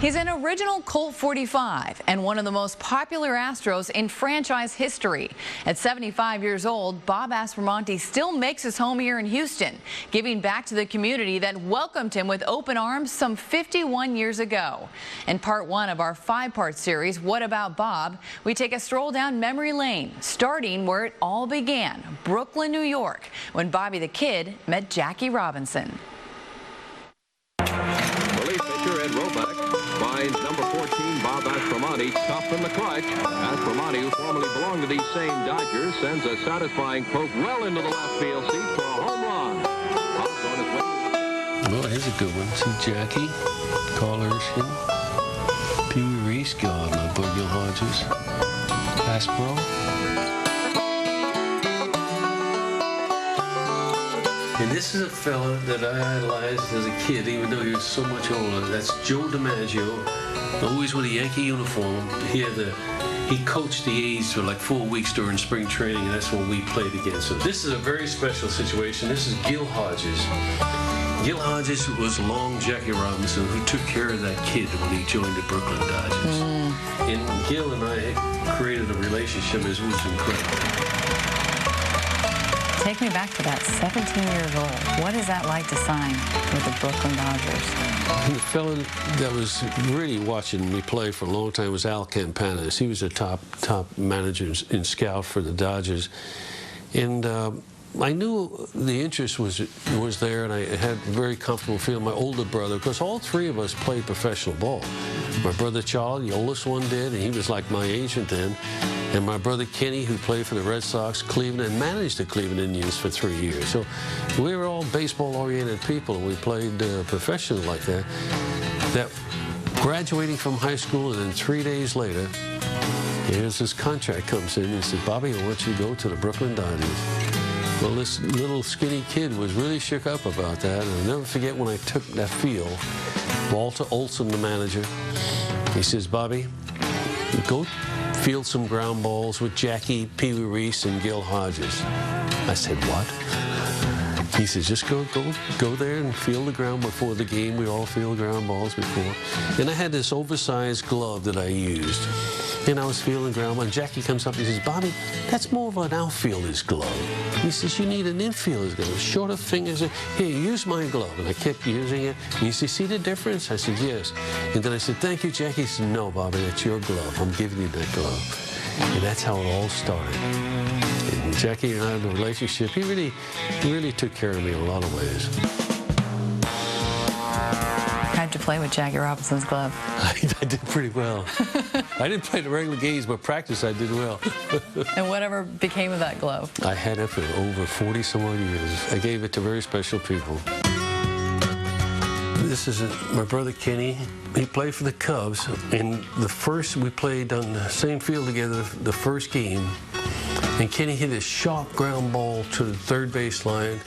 He's an original Colt 45 and one of the most popular Astros in franchise history. At 75 years old, Bob Aspromonte still makes his home here in Houston, giving back to the community that welcomed him with open arms some 51 years ago. In part one of our 5-part series, What About Bob?, we take a stroll down memory lane, starting where it all began, Brooklyn, New York, when Bobby the Kid met Jackie Robinson. Relief pitcher Ed Roback finds number 14, Bob Aspromonte, tough in the clutch. Aspromonte, who formerly belonged to these same Dodgers, sends a satisfying poke well into the left field seats for a home run. Bob's on his way. Well, here's a good one. See Jackie, Carl Erskine, Pee Wee Reese, God, my boy Gil Hodges, Aspro. And this is a fella that I idolized as a kid, even though he was so much older. That's Joe DiMaggio, always with a Yankee uniform. He coached the A's for like 4 weeks during spring training, and that's when we played against him. This is a very special situation. This is Gil Hodges. Gil Hodges was long Jackie Robinson, who took care of that kid when he joined the Brooklyn Dodgers. And Gil and I created a relationship that was incredible. Take me back to that, 17 years old. What is that like to sign with the Brooklyn Dodgers? The fellow that was really watching me play for a long time was Al Campanis. He was a top manager and scout for the Dodgers. And I knew the interest was there, and I had a very comfortable feeling. My older brother, because all three of us played professional ball. My brother Charlie, the oldest one, did, and he was like my agent then. And my brother Kenny, who played for the Red Sox, Cleveland, and managed the Cleveland Indians for 3 years. So we were all baseball-oriented people, and we played professional like that. That graduating from high school, and then 3 days later, here's this contract comes in, and he says, Bobby, I want you to go to the Brooklyn Dodgers. Well, this little skinny kid was really shook up about that, and I'll never forget when I took that field, Walter Olson, the manager, he says, Bobby, go field some ground balls with Jackie, Pee Wee Reese, and Gil Hodges. I said, what? He says, just go there and field the ground before the game. We all field ground balls before. And I had this oversized glove that I used. And I was fielding ground ball, and Jackie comes up and he says, Bobby, that's more of an outfielder's glove. He says, you need an infielder's glove, shorter fingers. Here, use my glove. And I kept using it. And he said, see the difference? I said, yes. And then I said, thank you, Jackie. He said, no, Bobby, that's your glove. I'm giving you that glove. And that's how it all started. And Jackie and I, the relationship, he really took care of me in a lot of ways. How'd you play with Jackie Robinson's glove? I did pretty well. I didn't play the regular games, but practice I did well. And whatever became of that glove? I had it for over 40-some-odd years. I gave it to very special people. This is my brother Kenny. He played for the Cubs, and we played on the same field together the first game, and Kenny hit a sharp ground ball to the third base line.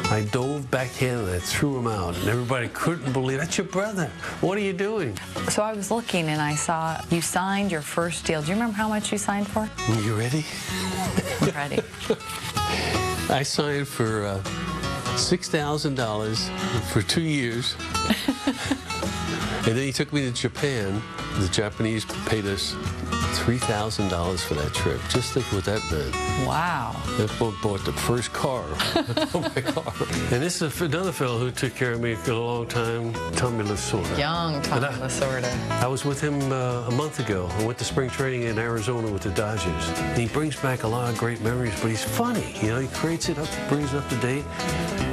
I dove backhand and I threw him out, and everybody couldn't believe, that's your brother. What are you doing? So I was looking and I saw you signed your first deal. Do you remember how much you signed for? You ready? I'm ready. I signed for $6,000 for 2 years. And then he took me to Japan. The Japanese paid us $3,000 for that trip. Just think what that meant. Wow. That boat bought the first car. Oh, my car. And this is another fellow who took care of me for a long time, Tommy Lasorda. Young Tommy Lasorda. I was with him a month ago. I went to spring training in Arizona with the Dodgers. And he brings back a lot of great memories, but he's funny. You know, he creates it up, brings it up to date.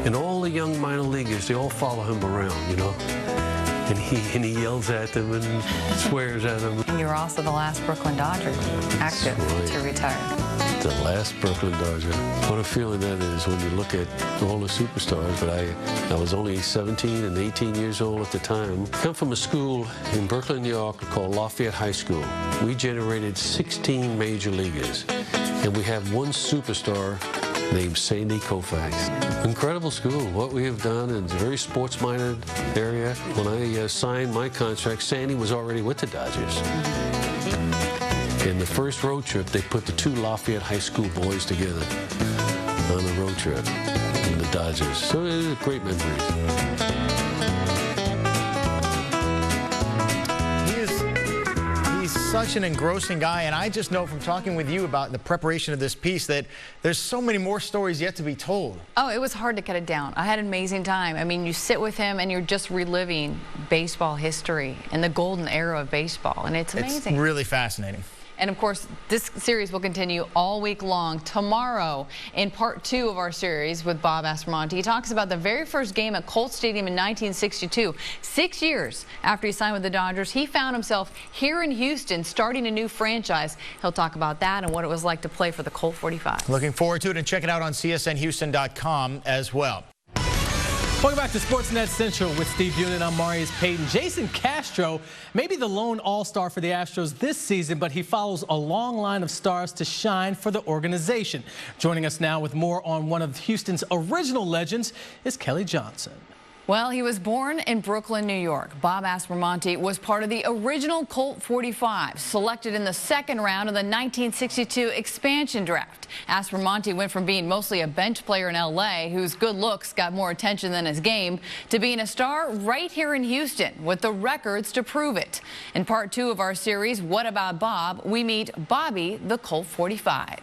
And all the young minor leaguers, they all follow him around, you know. And he yells at them and swears at them. And you were also the last Brooklyn Dodger active to retire. The last Brooklyn Dodger. What a feeling that is when you look at all the superstars. But I was only 17 and 18 years old at the time. I come from a school in Brooklyn, New York called Lafayette High School. We generated 16 major leaguers. And we have one superstar named Sandy Koufax. Incredible school. What we have done in a very sports-minded area. When I signed my contract, Sandy was already with the Dodgers. In the first road trip, they put the two Lafayette High School boys together on a road trip in the Dodgers. So it was great memories. such an engrossing guy, and I just know from talking with you about the preparation of this piece that there's so many more stories yet to be told. Oh, it was hard to cut it down. I had an amazing time. I mean, you sit with him and you're just reliving baseball history and the golden era of baseball, and it's amazing. It's really fascinating. And of course, this series will continue all week long. Tomorrow, in part 2 of our series with Bob Aspromonte, he talks about the very first game at Colt Stadium in 1962. 6 years after he signed with the Dodgers, he found himself here in Houston starting a new franchise. He'll talk about that and what it was like to play for the Colt 45. Looking forward to it, and check it out on csnhouston.com as well. Welcome back to Sportsnet Central with Steve Bunin. I'm Marius Payton. Jason Castro may be the lone all-star for the Astros this season, but he follows a long line of stars to shine for the organization. Joining us now with more on one of Houston's original legends is Kelly Johnson. Well, he was born in Brooklyn, New York. Bob Aspromonte was part of the original Colt 45, selected in the second round of the 1962 expansion draft. Aspromonte went from being mostly a bench player in L.A., whose good looks got more attention than his game, to being a star right here in Houston with the records to prove it. In part 2 of our series, What About Bob?, we meet Bobby the Colt 45.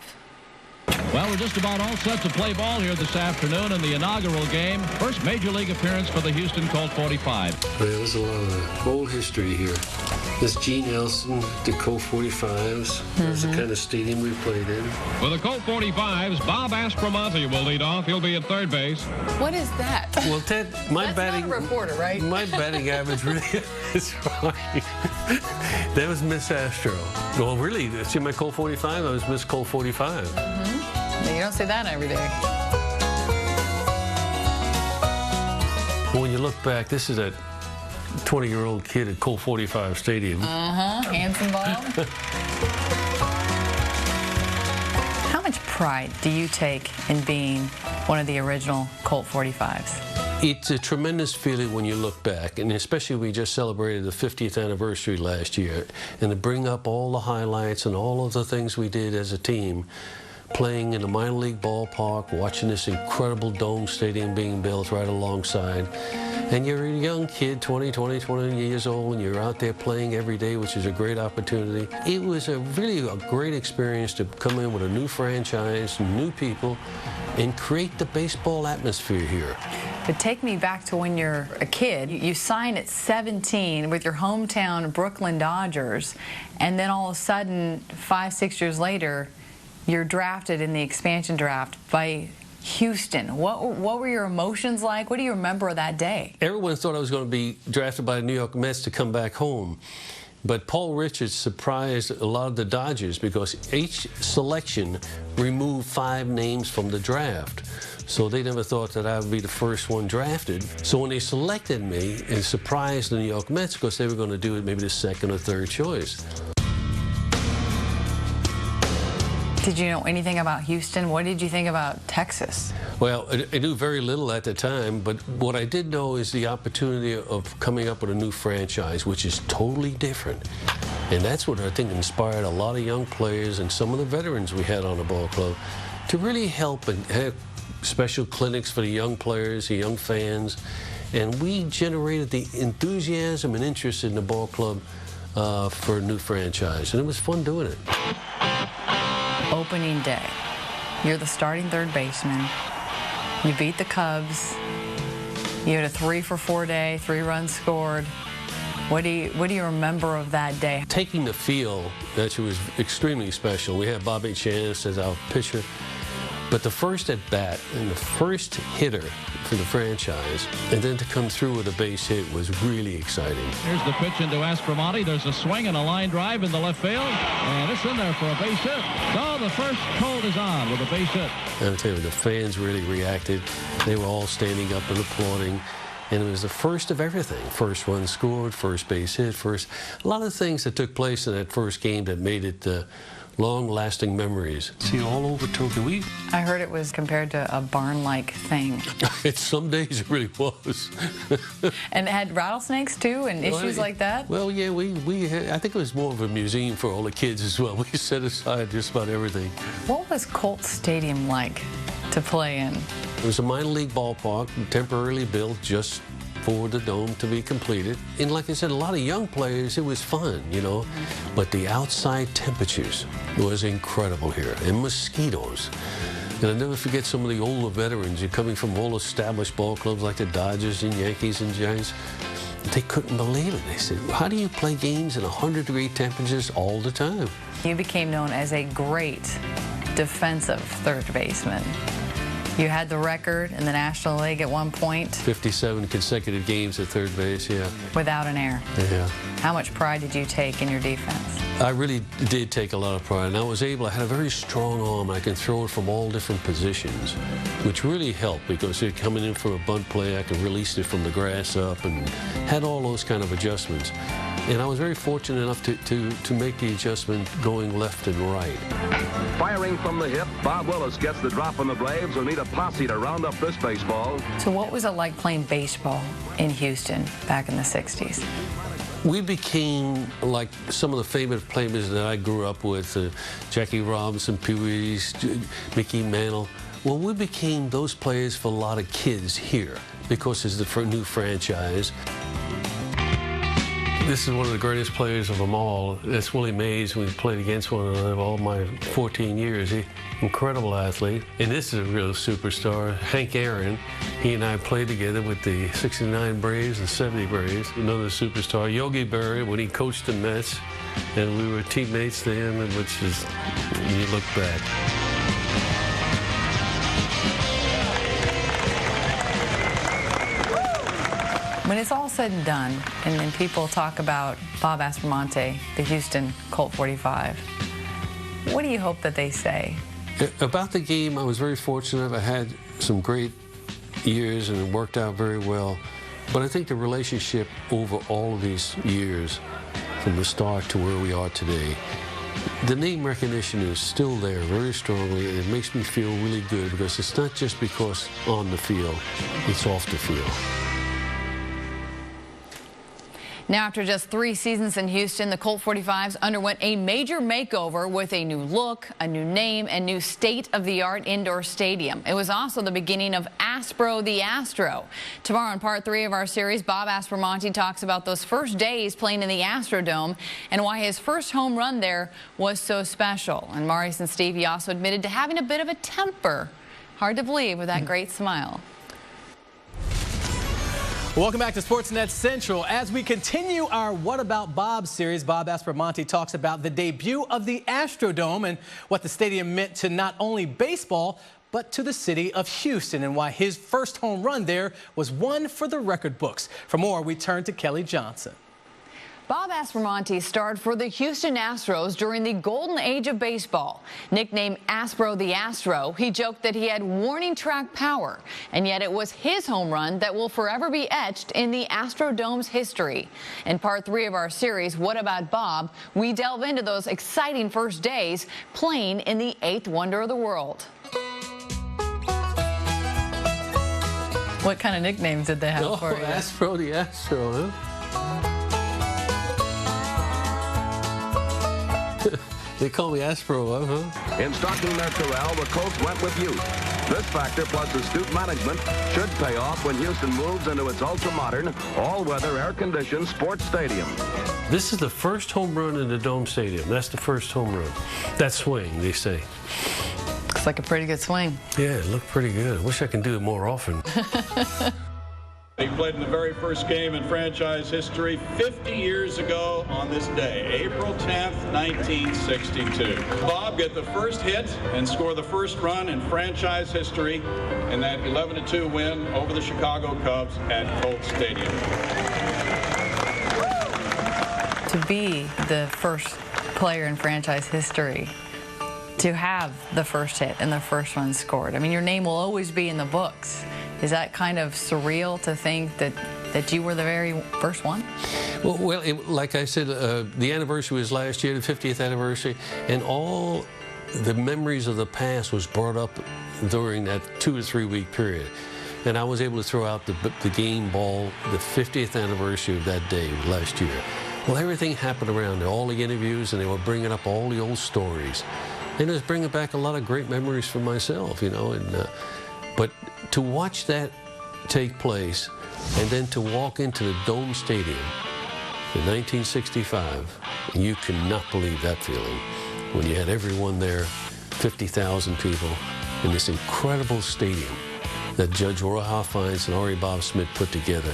Well, we're just about all set to play ball here this afternoon in the inaugural game. First major league appearance for the Houston Colt 45. Well, there's a lot of old history here. This Gene Nelson, the Colt 45s. That's the kind of stadium we played in. For the Colt 45s, Bob Aspromonte will lead off. He'll be at third base. What is that? Well, Ted, my That's not a reporter, right? My batting average really is right. That was Miss Astro. Well, really, see my Colt 45? I was Miss Colt 45. You don't say that every day. When you look back, this is a 20-year-old kid at Colt 45 Stadium. Handsome Bob. How much pride do you take in being one of the original Colt 45s? It's a tremendous feeling when you look back, and especially we just celebrated the 50th anniversary last year, and to bring up all the highlights and all of the things we did as a team, playing in a minor league ballpark, watching this incredible dome stadium being built right alongside. And you're a young kid, 20 years old, and you're out there playing every day, which is a great opportunity. It was really a great experience to come in with a new franchise, new people, and create the baseball atmosphere here. But take me back to when you're a kid. You sign at 17 with your hometown Brooklyn Dodgers, and then all of a sudden, 5-6 years later, you're drafted in the expansion draft by Houston. What were your emotions like? What do you remember of that day? Everyone thought I was going to be drafted by the New York Mets to come back home. But Paul Richards surprised a lot of the Dodgers because each selection removed 5 names from the draft. So they never thought that I would be the first one drafted. So when they selected me, it surprised the New York Mets because they were going to do it maybe the second or third choice. Did you know anything about Houston? What did you think about Texas? Well, I knew very little at the time, but what I did know is the opportunity of coming up with a new franchise, which is totally different. And that's what I think inspired a lot of young players and some of the veterans we had on the ball club to really help and have special clinics for the young players, the young fans. And we generated the enthusiasm and interest in the ball club for a new franchise. And it was fun doing it. Opening day. You're the starting third baseman. You beat the Cubs. You had a 3-for-4 day, 3 runs scored. What do you remember of that day? Taking the field, that was extremely special. We had Bobby Chance as our pitcher. But the first at bat and the first hitter for the franchise, and then to come through with a base hit was really exciting. Here's the pitch into Aspromonte. There's a swing and a line drive in the left field, and it's in there for a base hit. So the first Colt is on with a base hit. I'll tell you, the fans really reacted. They were all standing up and applauding. And it was the first of everything. First run scored, first base hit, a lot of things that took place in that first game that made it long-lasting memories. See, all over Tokyo. I heard it was compared to a barn-like thing. Some days it really was. And it had rattlesnakes too, and issues like that? Well, yeah, I think it was more of a museum for all the kids as well. We set aside just about everything. What was Colt Stadium like to play in? It was a minor league ballpark, temporarily built just for the dome to be completed. And like I said, a lot of young players, it was fun, you know. But the outside temperatures was incredible here, and mosquitoes. And I'll never forget some of the older veterans coming from all established ball clubs like the Dodgers and Yankees and Giants. They couldn't believe it. They said, how do you play games in 100-degree temperatures all the time? You became known as a great defensive third baseman. You had the record in the National League at one point. 57 consecutive games at third base, yeah. Without an error. Yeah. How much pride did you take in your defense? I really did take a lot of pride, and I had a very strong arm. I can throw it from all different positions, which really helped because you're coming in for a bunt play, I can release it from the grass up and had all those kind of adjustments. And I was very fortunate enough to make the adjustment going left and right. Firing from the hip, Bob Willis gets the drop on the Braves who need a posse to round up this baseball. So what was it like playing baseball in Houston back in the 60s? We became like some of the famous players that I grew up with, Jackie Robinson, Pee Wee's, Mickey Mantle. Well, we became those players for a lot of kids here because it's the new franchise. This is one of the greatest players of them all. That's Willie Mays. We played against one another all my 14 years. Incredible athlete. And this is a real superstar, Hank Aaron. He and I played together with the 69 Braves and 70 Braves. Another superstar, Yogi Berra, when he coached the Mets. And we were teammates then, which is, when you look back. When it's all said and done, and then people talk about Bob Aspromonte, the Houston Colt 45, what do you hope that they say? About the game, I was very fortunate. I had some great years, and it worked out very well. But I think the relationship over all of these years, from the start to where we are today, the name recognition is still there very strongly, and it makes me feel really good because it's not just because on the field, it's off the field. Now, after just 3 seasons in Houston, the Colt 45s underwent a major makeover with a new look, a new name, and new state-of-the-art indoor stadium. It was also the beginning of Aspro the Astro. Tomorrow in part 3 of our series, Bob Aspromonte talks about those first days playing in the Astrodome and why his first home run there was so special. And Maurice and Stevie also admitted to having a bit of a temper. Hard to believe with that great smile. Welcome back to Sportsnet Central. As we continue our What About Bob series, Bob Aspromonte talks about the debut of the Astrodome and what the stadium meant to not only baseball, but to the city of Houston, and why his first home run there was one for the record books. For more, we turn to Kelly Johnson. Bob Aspromonte starred for the Houston Astros during the golden age of baseball. Nicknamed Aspro the Astro, he joked that he had warning track power, and yet it was his home run that will forever be etched in the Astrodome's history. In part 3 of our series, What About Bob, we delve into those exciting first days playing in the 8th wonder of the world. What kind of nicknames did they have for you? Aspro the Astro, huh? They call me Aspro, huh? In stocking their corral, the Colts went with youth. This factor plus astute management should pay off when Houston moves into its ultra-modern, all-weather, air-conditioned sports stadium. This is the first home run in the Dome Stadium. That's the first home run. That swing, they say. Looks like a pretty good swing. Yeah, it looked pretty good. I wish I could do it more often. He played in the very first game in franchise history 50 years ago on this day, April 10th, 1962. Bob get the first hit and score the first run in franchise history in that 11-2 win over the Chicago Cubs at Colt Stadium. To be the first player in franchise history to have the first hit and the first one scored. I mean, your name will always be in the books. Is that kind of surreal to think that you were the very first one? Well, like I said, the anniversary was last year, the 50th anniversary, and all the memories of the past was brought up during that 2 or 3 week period. And I was able to throw out the game ball, the 50th anniversary of that day last year. Well, everything happened around there, all the interviews, and they were bringing up all the old stories. And it was bringing back a lot of great memories for myself, you know. And but to watch that take place, and then to walk into the Dome Stadium in 1965, and you cannot believe that feeling when you had everyone there, 50,000 people, in this incredible stadium that Judge Roy Hoffines and Ari Bob Smith put together.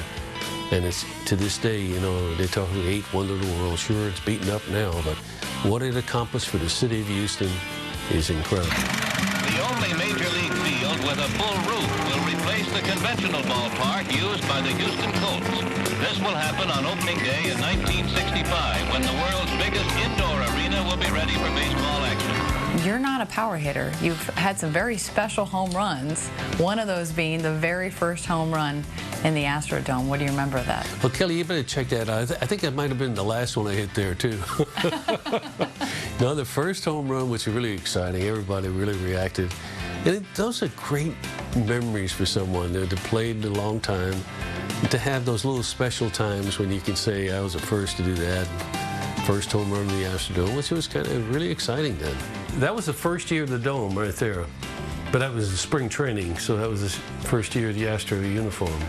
And it's, to this day, you know, they talk about the 8th wonder of the world. Sure, it's beaten up now, but what it accomplished for the city of Houston is incredible. The only major league field with a full roof will replace the conventional ballpark used by the Houston Colts. This will happen on opening day in 1965, when the world's biggest indoor arena will be ready for baseball action. You're not a power hitter. You've had some very special home runs, one of those being the very first home run in the Astrodome. What do you remember of that? Well, Kelly, you better check that out. I think that might have been the last one I hit there, too. No, the first home run was really exciting. Everybody really reacted. And those are great memories for someone that played a long time, to have those little special times when you can say, I was the first to do that. First home run in the Astrodome, which was kind of really exciting then. That was the first year of the Dome right there. But that was the spring training, so that was the first year of the Astro uniform.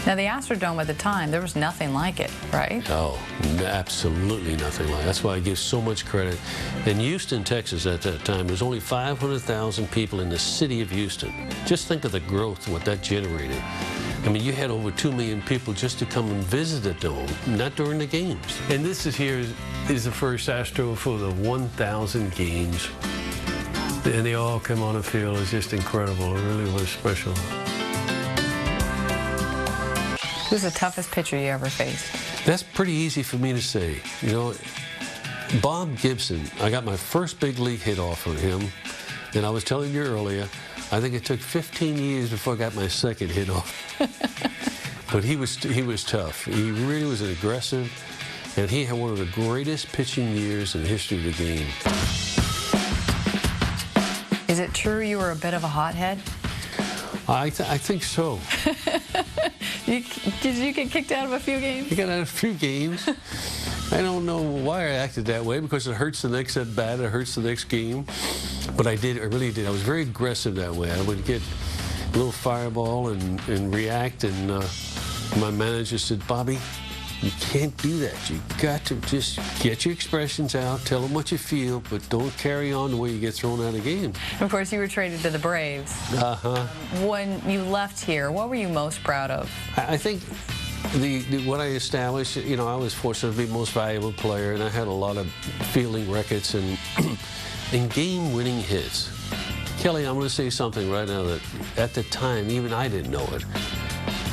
Now, the Astrodome at the time, there was nothing like it, right? Oh, absolutely nothing like it. That's why I give so much credit. In Houston, Texas at that time, there was only 500,000 people in the city of Houston. Just think of the growth, what that generated. I mean, you had over 2 million people just to come and visit the Dome, not during the games. And this is the first Astro for the 1,000 games. And they all come on the field. It was just incredible. It really was special. Who's the toughest pitcher you ever faced? That's pretty easy for me to say. You know, Bob Gibson, I got my first big league hit off of him. And I was telling you earlier, I think it took 15 years before I got my second hit off. But he was tough. He really was aggressive, and he had one of the greatest pitching years in the history of the game. Is it true you were a bit of a hothead? I think so. Did you get kicked out of a few games? I got out of a few games. I don't know why I acted that way, because it hurts the next at bat, it hurts the next game. But I really did. I was very aggressive that way. I would get a little fireball and react, and my manager said, Bobby, you can't do that. You got to just get your expressions out, tell them what you feel, but don't carry on the way you get thrown out of games. Of course, you were traded to the Braves. Uh-huh. When you left here, what were you most proud of? I think what I established, you know, I was fortunate to be the most valuable player, and I had a lot of fielding records and game-winning hits. Kelly, I'm going to say something right now that at the time, even I didn't know it.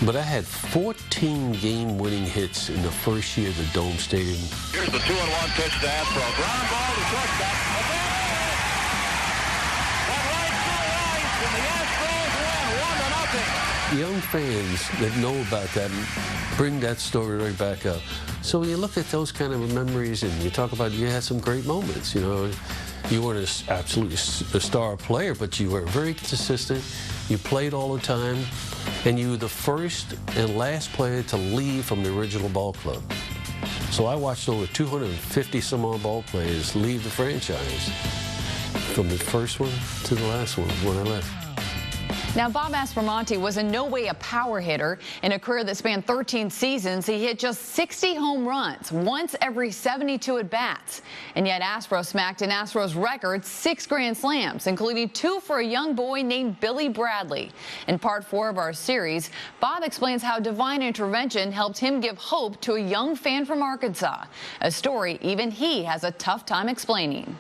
But I had 14 game-winning hits in the first year of the Dome Stadium. Here's the 2-1 pitch to Aspro. Ground ball to shortstop. That right to the ice, and the Astros win 1-0. Young fans that know about that bring that story right back up. So when you look at those kind of memories, and you talk about you had some great moments, you know. You weren't absolutely a star player, but you were very consistent. You played all the time, and you were the first and last player to leave from the original ball club. So I watched over 250 some odd ball players leave the franchise, from the first one to the last one when I left. Now, Bob Aspromonte was in no way a power hitter. In a career that spanned 13 seasons, he hit just 60 home runs, once every 72 at-bats. And yet Aspro smacked an Astros record 6 grand slams, including 2 for a young boy named Billy Bradley. In part 4 of our series, Bob explains how divine intervention helped him give hope to a young fan from Arkansas, a story even he has a tough time explaining.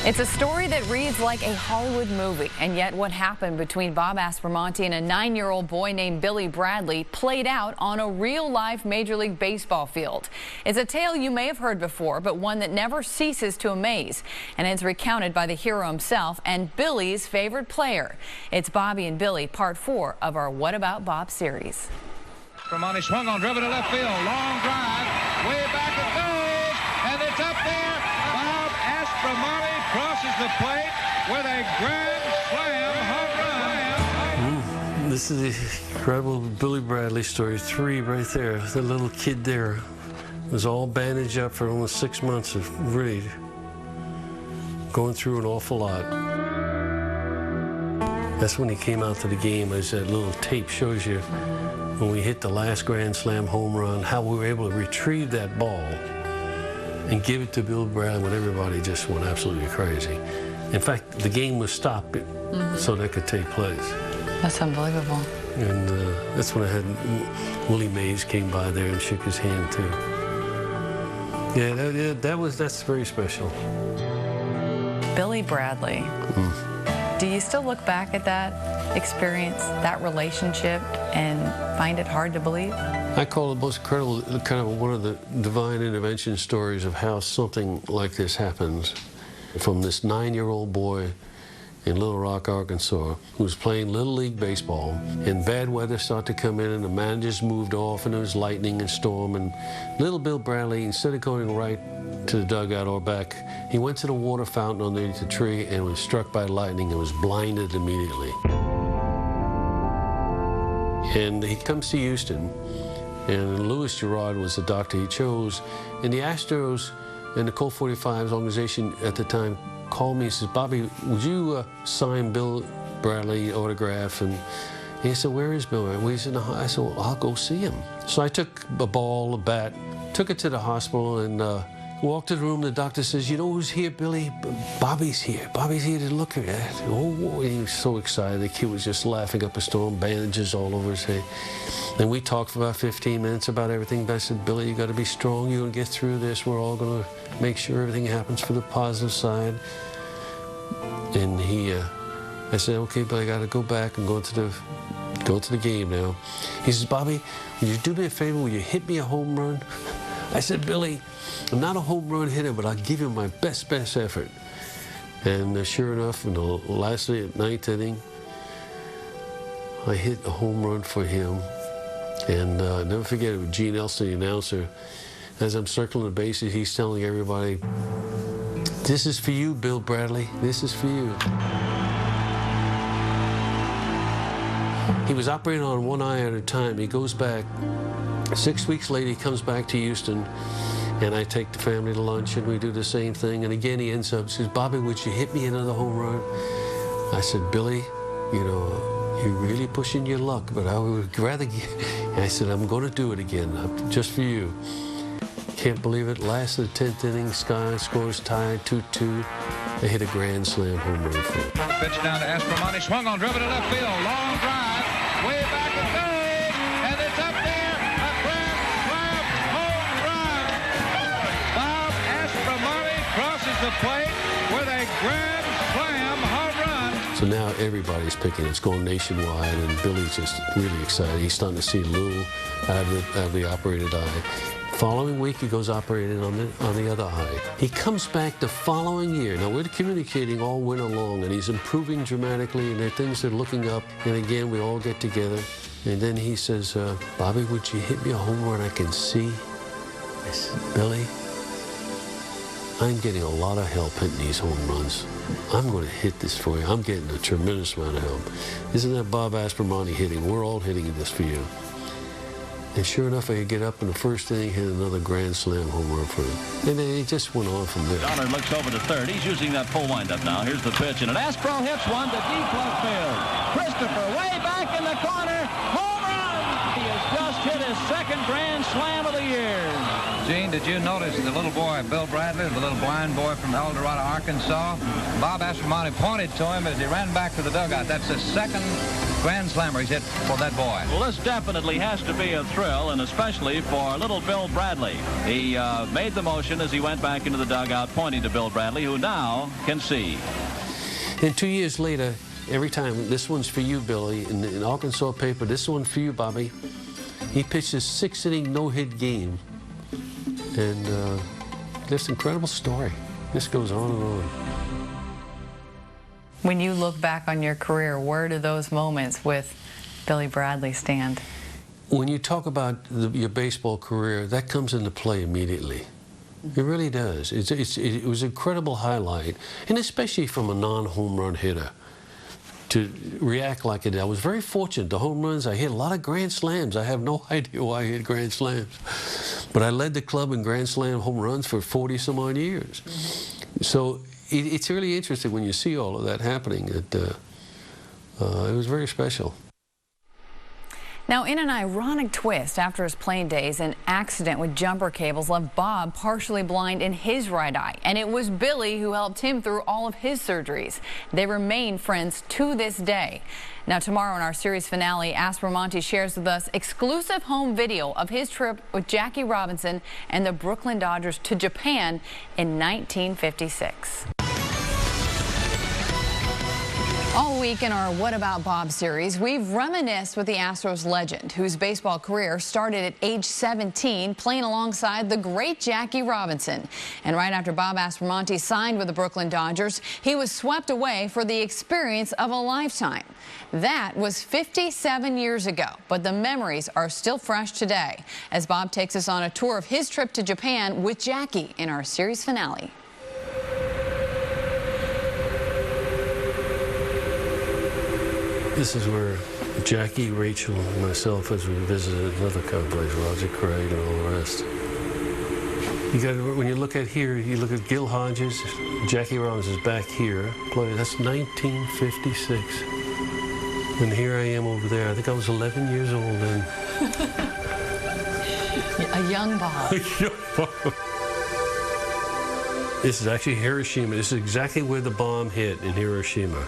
It's a story that reads like a Hollywood movie, and yet what happened between Bob Aspromonte and a 9-year-old boy named Billy Bradley played out on a real-life Major League Baseball field. It's a tale you may have heard before, but one that never ceases to amaze, and it's recounted by the hero himself and Billy's favorite player. It's Bobby and Billy, part 4 of our What About Bob series. Aspromonte swung on, driven to left field, long drive, way back it goes, and it's up there. Bob Aspromonte crosses the plate with a grand slam home run. This is the incredible Billy Bradley story 3 right there. The little kid there was all bandaged up for almost 6 months of really going through an awful lot. That's when he came out to the game, as that little tape shows you, when we hit the last Grand Slam home run, how we were able to retrieve that ball and give it to Bill Bradley when everybody just went absolutely crazy. In fact, the game was stopped so that could take place. That's unbelievable. And that's when I had Willie Mays came by there and shook his hand too. Yeah, that's very special. Billy Bradley. Do you still look back at that experience, that relationship, and find it hard to believe? I call it most incredible, kind of one of the divine intervention stories of how something like this happens. From this 9-year-old boy in Little Rock, Arkansas, who was playing Little League baseball, and bad weather started to come in, and the managers moved off, and there was lightning and storm, and little Bill Bradley, instead of going right to the dugout or back, he went to the water fountain underneath the tree and was struck by lightning and was blinded immediately. And he comes to Houston, and Louis Gerard was the doctor he chose, and the Astros and the Colt 45's organization at the time called me and says, "Bobby, would you sign Bill Bradley autograph?" And he said, "Where is Bill Bradley?" Well, he said, "No." I said, "Well, I'll go see him." So I took a ball, a bat, took it to the hospital, and walked to the room. The doctor says, "You know who's here, Billy? Bobby's here. Bobby's here to look at it." Oh, he was so excited. The kid was just laughing up a storm, bandages all over his head. And we talked for about 15 minutes about everything. But I said, "Billy, you got to be strong. You're going to get through this. We're all going to make sure everything happens for the positive side." And I said, "Okay, but I got to go back and go to the game now." He says, "Bobby, will you do me a favor? Will you hit me a home run?" I said, "Billy, I'm not a home run hitter, but I'll give you my best effort." And sure enough, in the last 9th inning, I hit a home run for him. And I'll never forget it, with Gene Elson, the announcer. As I'm circling the bases, he's telling everybody, "This is for you, Bill Bradley. This is for you." He was operating on one eye at a time. He goes back. 6 weeks later, he comes back to Houston, and I take the family to lunch, and we do the same thing. And again, he ends up, says, "Bobby, would you hit me another home run?" I said, "Billy, you know, you're really pushing your luck, but I would rather get..." And I said, "I'm going to do it again, just for you." Can't believe it. Last of the 10th inning, Sky scores tied 2-2. They hit a grand slam home run for him. Pitch down to Aspromonte, swung on, driven to left field, long drive, way back and goes, and it's up there, a grand slam home run. Bob Aspromonte crosses the plate with a grand slam home run. So now everybody's picking. It's going nationwide, and Billy's just really excited. He's starting to see a little out of the operated eye. Following week, he goes operated on the other eye. He comes back the following year. Now, we're communicating all winter long, and he's improving dramatically, and things are looking up. And again, we all get together. And then he says, "Bobby, would you hit me a home run I can see?" I said, "Billy, I'm getting a lot of help hitting these home runs. I'm going to hit this for you. I'm getting a tremendous amount of help. Isn't that Bob Aspromonte hitting? We're all hitting this for you." And sure enough, I could get up in the first inning, hit another grand slam home run for him. And then it just went on from there. Donner looks over to third. He's using that full windup now. Here's the pitch, and an Aspro hits one to deep left field. Christopher way back in the corner. Home run! He has just hit his second grand slam of the year. Gene, did you notice the little boy, Bill Bradley, the little blind boy from El Dorado, Arkansas? Bob Aspromonte pointed to him as he ran back to the dugout. That's the second grand slammer he's hit for that boy. Well, this definitely has to be a thrill, and especially for little Bill Bradley. He made the motion as he went back into the dugout, pointing to Bill Bradley, who now can see. And 2 years later, every time, "This one's for you, Billy," in the Arkansas paper, "This one for you, Bobby." He pitched a 6-inning no-hit game. And this incredible story. This goes on and on. When you look back on your career, where do those moments with Billy Bradley stand? When you talk about your baseball career, that comes into play immediately. It really does. It was an incredible highlight, and especially from a non-home run hitter, to react like it did. I was very fortunate. The home runs, I hit a lot of grand slams. I have no idea why I hit grand slams. But I led the club in grand slam home runs for 40-some-odd years. So it's really interesting when you see all of that happening. That It was very special. Now, in an ironic twist, after his playing days, an accident with jumper cables left Bob partially blind in his right eye. And it was Billy who helped him through all of his surgeries. They remain friends to this day. Now, tomorrow in our series finale, Aspromonte shares with us exclusive home video of his trip with Jackie Robinson and the Brooklyn Dodgers to Japan in 1956. All week in our What About Bob series, we've reminisced with the Astros legend, whose baseball career started at age 17, playing alongside the great Jackie Robinson. And right after Bob Aspromonte signed with the Brooklyn Dodgers, he was swept away for the experience of a lifetime. That was 57 years ago, but the memories are still fresh today, as Bob takes us on a tour of his trip to Japan with Jackie in our series finale. This is where Jackie, Rachel, and myself, as we visited another complex, Roger Craig, and all the rest. You got, when you look at here, you look at Gil Hodges, Jackie Robinson's back here. That's 1956. And here I am over there. I think I was 11 years old then. A young Bob. This is actually Hiroshima. This is exactly where the bomb hit, in Hiroshima.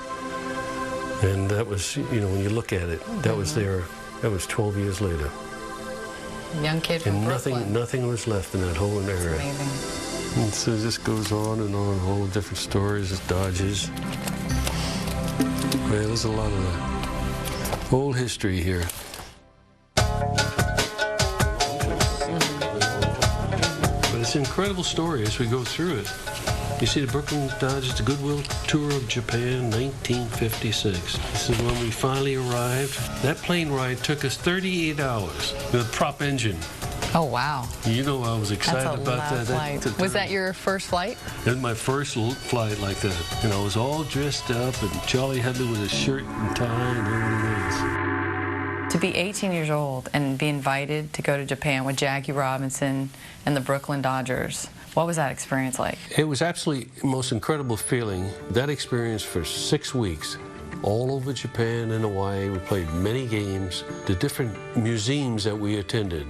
And that was, you know, when you look at it, that was there. That was 12 years later. Young kid from Brooklyn. And nothing was left in that whole area. Amazing. And so this goes on and on, all different stories, Dodgers. Man, there's a lot of old history here. But it's an incredible story as we go through it. You see the Brooklyn Dodgers, the Goodwill Tour of Japan, 1956. This is when we finally arrived. That plane ride took us 38 hours with a prop engine. Oh, wow. You know, I was excited about that. Flight. Was that your first flight? It was my first flight like that. And I was all dressed up, and Charlie had me with a shirt and tie and everything else. To be 18 years old and be invited to go to Japan with Jackie Robinson and the Brooklyn Dodgers, what was that experience like? It was absolutely the most incredible feeling. That experience for 6 weeks, all over Japan and Hawaii. We played many games, the different museums that we attended,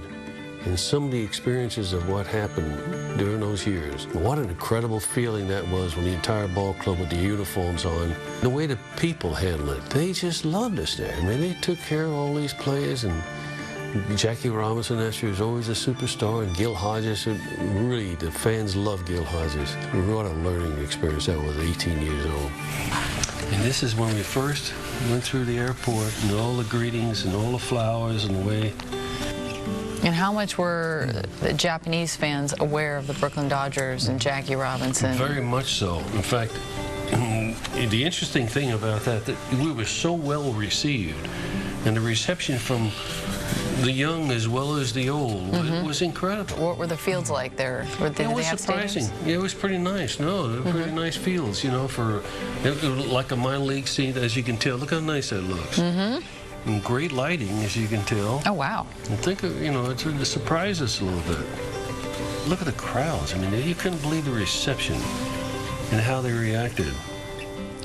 and some of the experiences of what happened during those years. What an incredible feeling that was when the entire ball club with the uniforms on. The way the people handled it, they just loved us there. I mean, they took care of all these players, and Jackie Robinson, that year, was always a superstar, and Gil Hodges, really, the fans loved Gil Hodges. What a learning experience that was, 18 years old. And this is when we first went through the airport, and all the greetings and all the flowers and the way. And how much were the Japanese fans aware of the Brooklyn Dodgers and Jackie Robinson? Very much so. In fact, the interesting thing about that we were so well received, and the reception from the young as well as the old, it was incredible. What were the fields like there? Did they have surprising. stadiums? Yeah, it was pretty nice. No, they were pretty nice fields, you know, for like a minor league scene, as you can tell. Look how nice that looks. And great lighting, as you can tell. Oh, wow. And think of, you know, it surprised us a little bit. Look at the crowds. I mean, you couldn't believe the reception and how they reacted.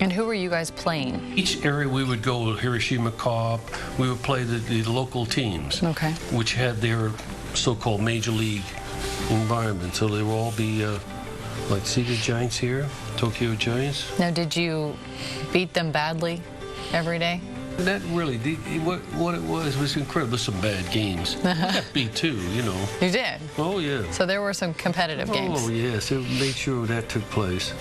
And who were you guys playing? Each area we would go, Hiroshima Co-op, we would play the local teams, which had their so-called major league environment. So they would all be, like, see the Giants here, Tokyo Giants. Now, did you beat them badly every day? That really, what it was incredible. There's some bad games. We got beat too, you know. You did? Oh, yeah. So there were some competitive games. Oh, yes. It made sure that took place.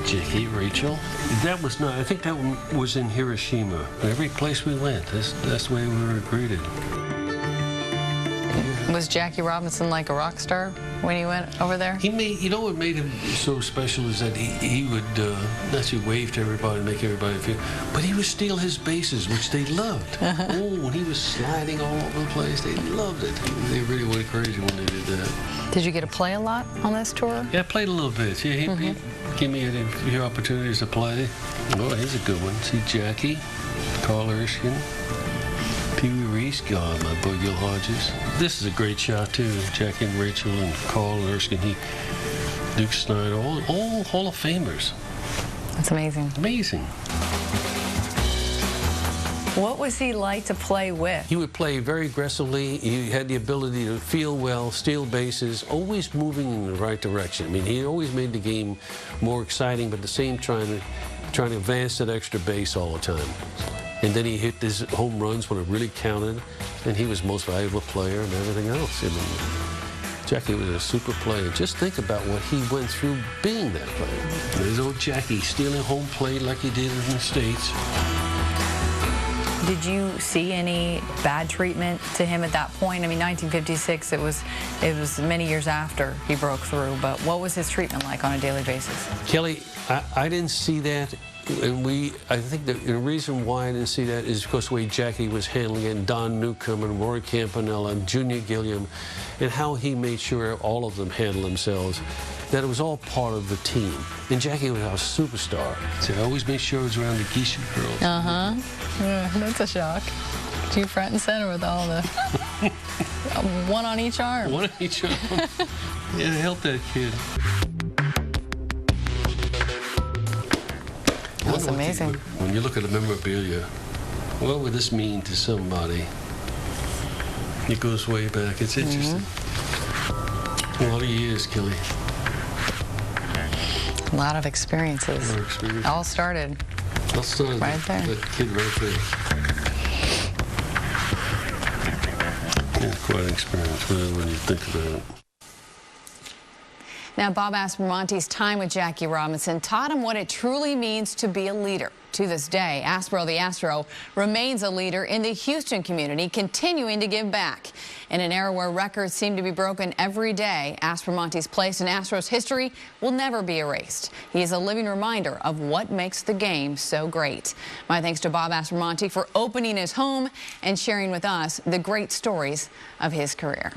Jackie, Rachel. That was not, I think that one was in Hiroshima. Every place we went, that's the way we were greeted. Was Jackie Robinson like a rock star when he went over there? He made, you know what made him so special is that he would not actually wave to everybody and make everybody feel, but he would steal his bases, which they loved. Oh, when he was sliding all over the place, they loved it. They really went crazy when they did that. Did you get to play a lot on this tour? Yeah, I played a little bit. Yeah, he gave me a few opportunities to play. Oh, here's a good one. See Jackie, Carl Erskine, Pee Wee Reese, God, my boy Gil Hodges. This is a great shot too. Jackie and Rachel and Carl Erskine, Duke Snyder, all Hall of Famers. That's amazing. Amazing. What was he like to play with? He would play very aggressively. He had the ability to feel well, steal bases, always moving in the right direction. I mean, he always made the game more exciting, but at the same time trying to advance that extra base all the time. And then he hit his home runs when it really counted, and he was the most valuable player and everything else. I mean, Jackie was a super player. Just think about what he went through being that player. There's old Jackie stealing home plate like he did in the States. Did you see any bad treatment to him at that point? I mean, 1956, it was many years after he broke through, but what was his treatment like on a daily basis? Kelly, I didn't see that, and I think the reason why I didn't see that is because the way Jackie was handling it, and Don Newcomb and Roy Campanella and Junior Gilliam, and how he made sure all of them handled themselves, that it was all part of the team. And Jackie was our superstar. So I always made sure it was around the geisha girls. Uh-huh. Yeah, that's a shock. Two front and center with all the... one on each arm. One on each arm. Yeah, help that kid. That's amazing. When you look at the memorabilia, what would this mean to somebody? It goes way back. It's interesting. A lot of years, Kelly. A lot of experiences. A lot of experience. All started right there. That kid right there. Yeah, quite an experience when you think about it. Now, Bob Aspromonte's time with Jackie Robinson taught him what it truly means to be a leader. To this day, Aspro the Astro remains a leader in the Houston community, continuing to give back. In an era where records seem to be broken every day, Aspromonte's place in Astros history will never be erased. He is a living reminder of what makes the game so great. My thanks to Bob Aspromonte for opening his home and sharing with us the great stories of his career.